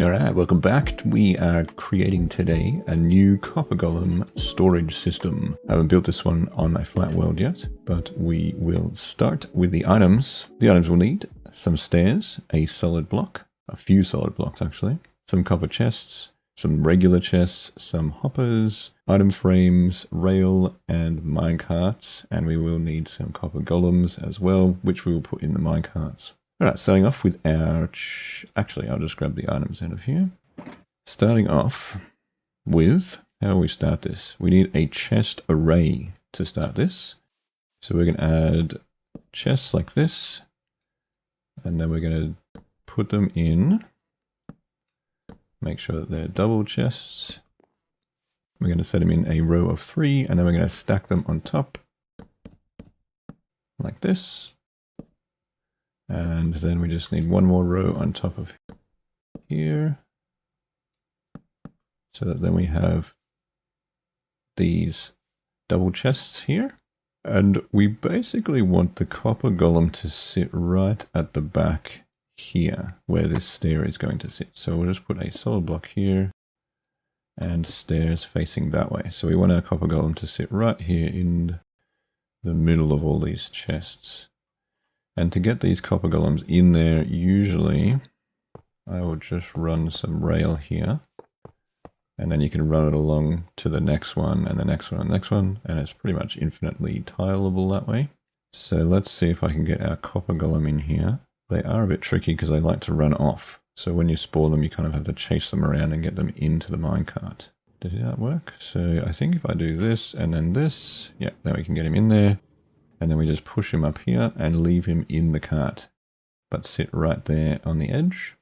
Alright, welcome back. We are creating today a new Copper Golem storage system. I haven't built this one on my flat world yet, but we will start with the items. The items we'll need: some stairs, a solid block, a few solid blocks actually, some copper chests, some regular chests, some hoppers, item frames, rail, and minecarts, and we will need some copper golems as well, which we will put in the minecarts. Alright, starting off with our... Actually, I'll just grab the items out of here. Starting off with... How do we start this? We need a chest array to start this. So we're going to add chests like this. And then we're going to put them in. Make sure that they're double chests. We're going to set them in a row of 3. And then we're going to stack them on top. Like this. And then we just need one more row on top of here, so that then we have these double chests here. And we basically want the copper golem to sit right at the back here, where this stair is going to sit. So we'll just put a solid block here, and stairs facing that way. So we want our copper golem to sit right here in the middle of all these chests. And to get these copper golems in there, usually I will just run some rail here. And then you can run it along to the next one, and the next one, and the next one. And it's pretty much infinitely tileable that way. So let's see if I can get our copper golem in here. They are a bit tricky because they like to run off. So when you spawn them, you kind of have to chase them around and get them into the minecart. Did that work? So I think if I do this and then this, yeah, then we can get him in there. And then we just push him up here and leave him in the cart, but sit right there on the edge.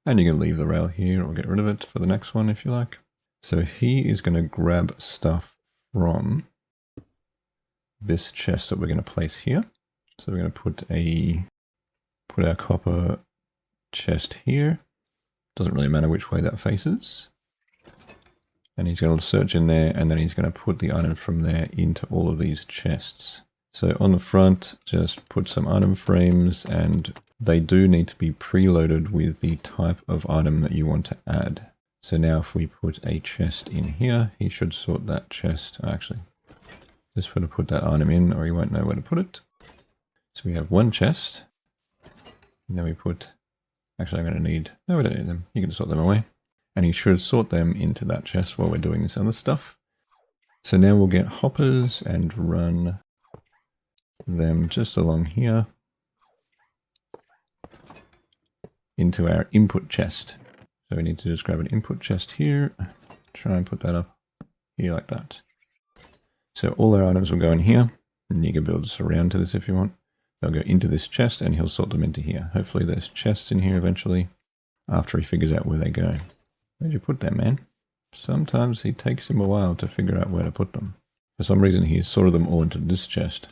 And you can leave the rail here or get rid of it for the next one if you like. So he is going to grab stuff from this chest that we're going to place here. So we're going to put our copper chest here. Doesn't really matter which way that faces. And he's going to search in there, and then he's going to put the items from there into all of these chests. So on the front, just put some item frames, and they do need to be preloaded with the type of item that you want to add. So now if we put a chest in here, he should sort that chest. Actually, just put that item in or he won't know where to put it. So we have one chest. And then we put... Actually, I'm going to need... No, we don't need them. You can sort them away. And he should sort them into that chest while we're doing this other stuff. So now we'll get hoppers and run them just along here into our input chest. So we need to just grab an input chest here, try and put that up here like that. So all our items will go in here, and you can build us around to this if you want. They'll go into this chest and he'll sort them into here. Hopefully there's chests in here eventually after he figures out where they go. Where'd you put them, man? Sometimes it takes him a while to figure out where to put them. For some reason he's sorted them all into this chest.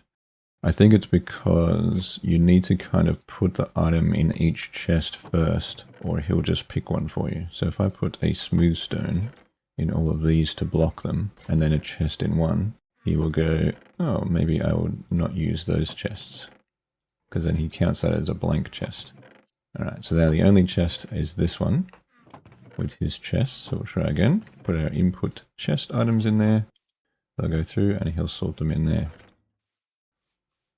I think it's because you need to kind of put the item in each chest first, or he'll just pick one for you. So if I put a smooth stone in all of these to block them, and then a chest in one, he will go, oh, maybe I would not use those chests. Because then he counts that as a blank chest. Alright, so now the only chest is this one, with his chest. So we'll try again. Put our input chest items in there. They'll go through and he'll sort them in there.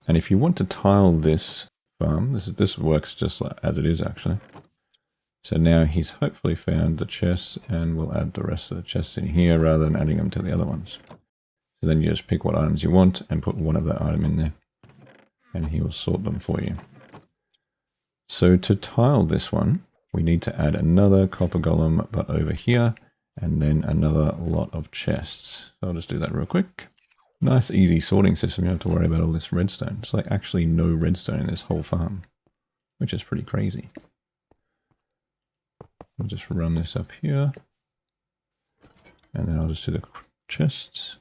And if you want to tile this farm, this works just like as it is actually. So now he's hopefully found the chests, and we'll add the rest of the chests in here rather than adding them to the other ones. So then you just pick what items you want and put one of that item in there, and he will sort them for you. So to tile this one, we need to add another copper golem, but over here, and then another lot of chests. So I'll just do that real quick. Nice easy sorting system, you don't have to worry about all this redstone. It's like actually no redstone in this whole farm, which is pretty crazy. I'll just run this up here, and then I'll just do the chests.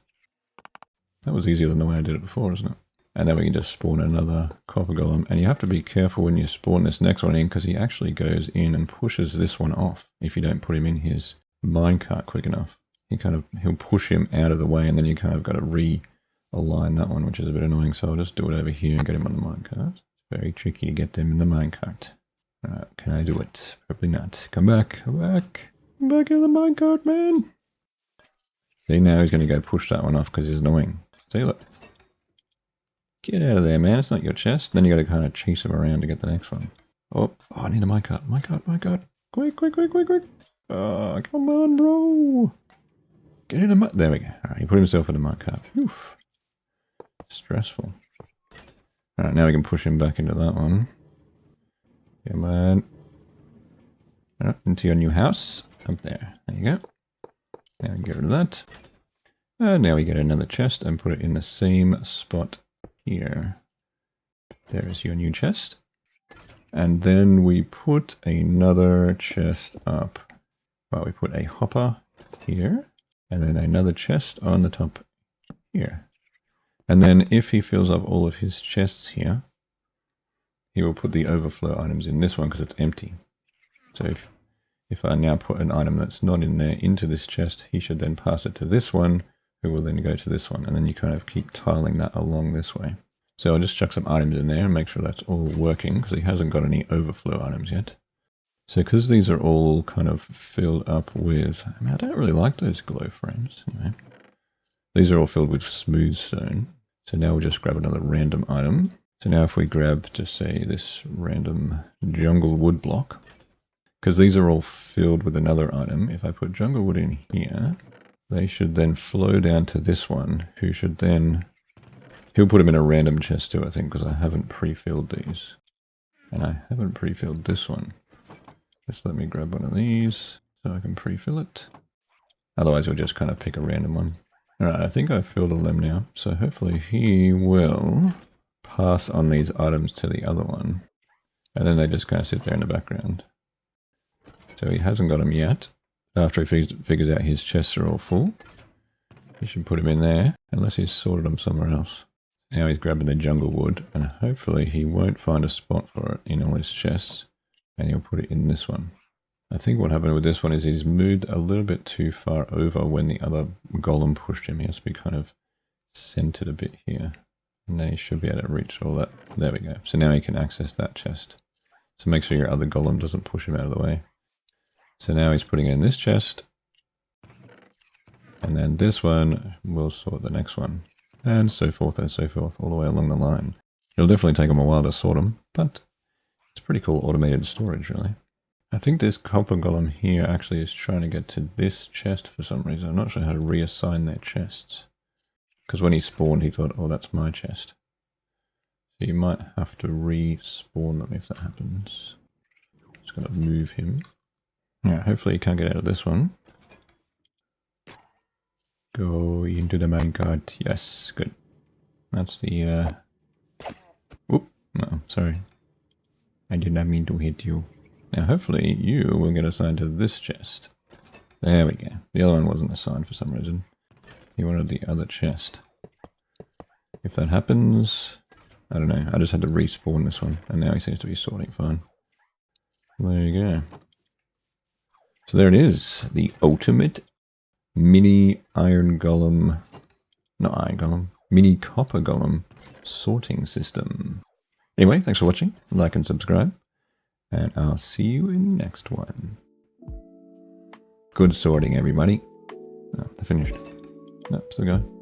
That was easier than the way I did it before, isn't it? And then we can just spawn another copper golem, and you have to be careful when you spawn this next one in, because he actually goes in and pushes this one off if you don't put him in his minecart quick enough. He'll push him out of the way, and then you kind of got to realign that one, which is a bit annoying. So I'll just do it over here and get him on the minecart. It's very tricky to get them in the minecart. Alright, can I do it? Probably not. Come back, come back. Come back in the minecart, man. See, now he's going to go push that one off because he's annoying. See, look. Get out of there, man. It's not your chest. Then you got to kind of chase him around to get the next one. Oh, I need a minecart. Minecart. Quick. Oh, come on, bro. Get in a there we go. Alright, he put himself in a minecart. Oof. Stressful. Alright, now we can push him back into that one. Come on. Alright, into your new house. Up there. There you go. Now get rid of that. And now we get another chest and put it in the same spot here. There is your new chest. And then we put another chest up. Well, we put a hopper here. And then another chest on the top here. And then if he fills up all of his chests here, he will put the overflow items in this one because it's empty. So if I now put an item that's not in there into this chest, he should then pass it to this one, who will then go to this one. And then you kind of keep tiling that along this way. So I'll just chuck some items in there and make sure that's all working because he hasn't got any overflow items yet. So because these are all kind of filled up with, I mean, I don't really like those glow frames. Anyway, these are all filled with smooth stone. So now we'll just grab another random item. So now if we grab, just say, this random jungle wood block, because these are all filled with another item, if I put jungle wood in here, they should then flow down to this one, who should then, he'll put them in a random chest too, I think, because I haven't pre-filled these. And I haven't pre-filled this one. Just let me grab one of these so I can pre-fill it. Otherwise we'll just kind of pick a random one. Alright, I think I've filled all them now, so hopefully he will pass on these items to the other one. And then they just kind of sit there in the background. So he hasn't got them yet. After he figures out his chests are all full, he should put them in there, unless he's sorted them somewhere else. Now he's grabbing the jungle wood, and hopefully he won't find a spot for it in all his chests, and he'll put it in this one. I think what happened with this one is he's moved a little bit too far over when the other golem pushed him. He has to be kind of centered a bit here. And then he should be able to reach all that. There we go. So now he can access that chest. So make sure your other golem doesn't push him out of the way. So now he's putting it in this chest. And then this one will sort the next one. And so forth, all the way along the line. It'll definitely take him a while to sort them, but it's pretty cool automated storage, really. I think this Copper Golem here actually is trying to get to this chest for some reason. I'm not sure how to reassign their chests. Because when he spawned, he thought, oh, that's my chest. So you might have to respawn them if that happens. Just gotta move him. Yeah, hopefully he can't get out of this one. Go into the minecart. Yes, good. That's the, Whoop. No, sorry. I did not mean to hit you. Now hopefully you will get assigned to this chest. There we go. The other one wasn't assigned for some reason. He wanted the other chest. If that happens, I don't know. I just had to respawn this one, and now he seems to be sorting fine. There you go. So there it is. The ultimate mini iron golem, not iron golem, mini copper golem sorting system. Anyway, thanks for watching. Like and subscribe. And I'll see you in the next one. Good sorting, everybody. Oh, they're finished. Nope, still going.